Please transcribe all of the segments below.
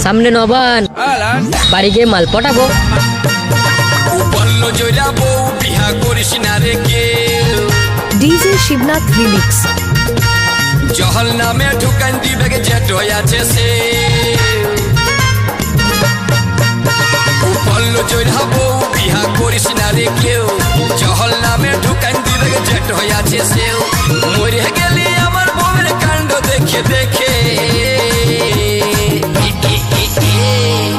সামনে নবান, বাড়ি গিয়ে মাল পটাবো। DJ Shibnath remix. জহল নামে ঢুকান দিবে জেট আছে সে বললো জয়রাবো বিহা করিস না রে কেউ। জহল নামে ঢুকান দিবে জেট আছে সেও। মরে গেলি আমার বউয়ের কাণ্ড দেখে দেখে।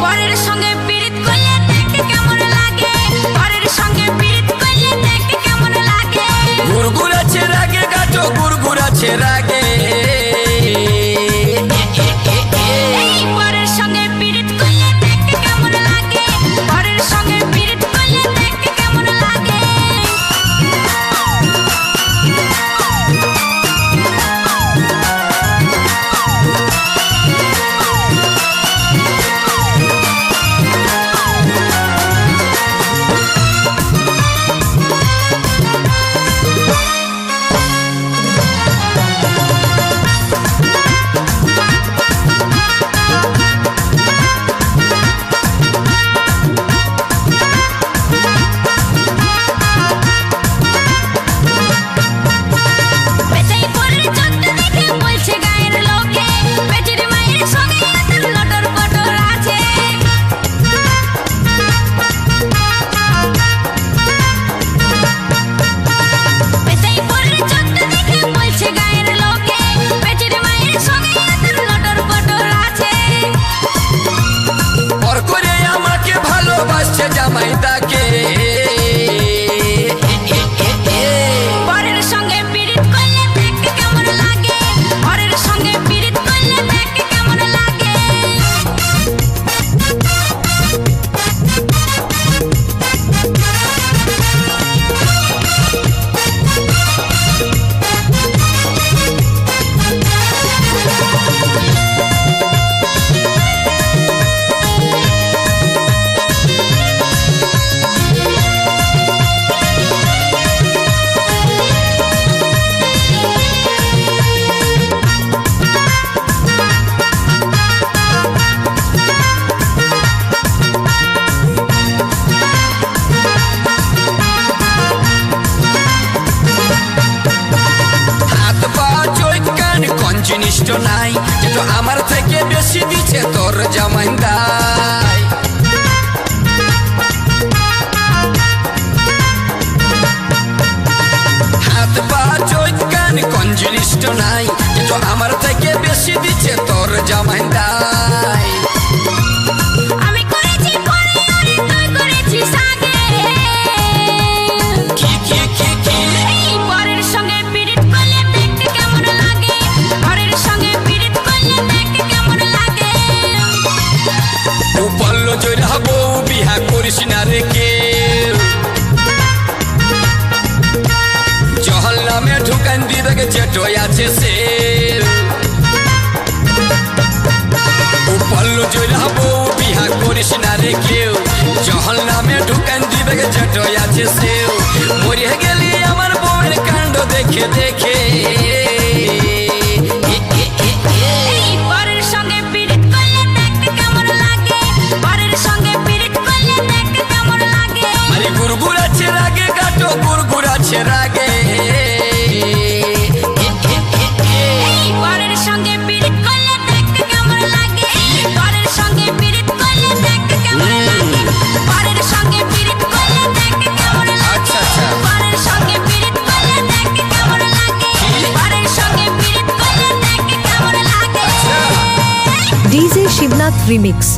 পরের সঙ্গে পীড়িত করলে দেখতে কেমন লাগে, পরের সঙ্গে পীড়িত করলে দেখতে কেমন লাগে। গুরগুর আছে রাগে গাটো গুরগুর আছে রাগে। পরের সঙ্গে পীড়িত করলে দেখতে কেমন লাগে, পরের সঙ্গে পীড়িত করলে দেখতে কেমন লাগে। পেটেই পরের চোখটা দেখে বলছে গায়ের লোকে, পেটের মায়ের সঙ্গে তোর লটর পটর আছে। পেটেই পরের চোখটা দেখে বলছে গায়ের লোকে, পেটের মায়ের সঙ্গে তোর লটর পটর আছে। পর করে আমাকে ভালোবাসছে জামাই তাকে। পরের সঙ্গে পীড়িত করলে দেখতে কেমন লাগে, পরের সঙ্গে পীড়িত করলে দেখতে কেমন লাগে। হাত পা চোখ কান কোন জিনিসটা নাই যেটা আমার থেকে বেশি দিচ্ছে তোর জামাইদাই। হাত পা চোখ কান কোন জিনিসটা নাই যেটা আমার থেকে বেশি দিচ্ছে তোর জামাইদাই। আমি করেছি পরে আর তুই করেছিস আগে। কি কি কি কি এই পরের সঙ্গে পীড়িত করলে দেখতে কেমন লাগে, পরের সঙ্গে পীড়িত করলে দেখতে কেমন লাগে। ও বললো জয়রাবো বিহা করিস না রে কেউ। জহল নামে ঢুকান দিবে জেট আছে সে বললো জয়রাবো বিহা করিস না রে কেউ। জহল নামে ঢুকান দিবে জেট আছে সেও। মরে গেলি আমার বউয়ের কাণ্ড দেখে দেখে। এই পরের সঙ্গে পীড়িত করলে দেখতে কেমন লাগে, পরের সঙ্গে পীড়িত করলে দেখতে কেমন লাগে। আরে গুরগুর আছে রাগে গাটো গুরগুর আছে রাগে। এই পরের সঙ্গে পীড়িত করলে দেখতে কেমন লাগে, পরের সঙ্গে পীড়িত করলে দেখতে কেমন লাগে। পরের সঙ্গে পীড়িত করলে দেখতে কেমন লাগে, আচ্ছা আচ্ছা পরের সঙ্গে পীড়িত করলে দেখতে কেমন লাগে, পরের সঙ্গে পীড়িত করলে দেখতে কেমন লাগে। DJ Shibnath remix.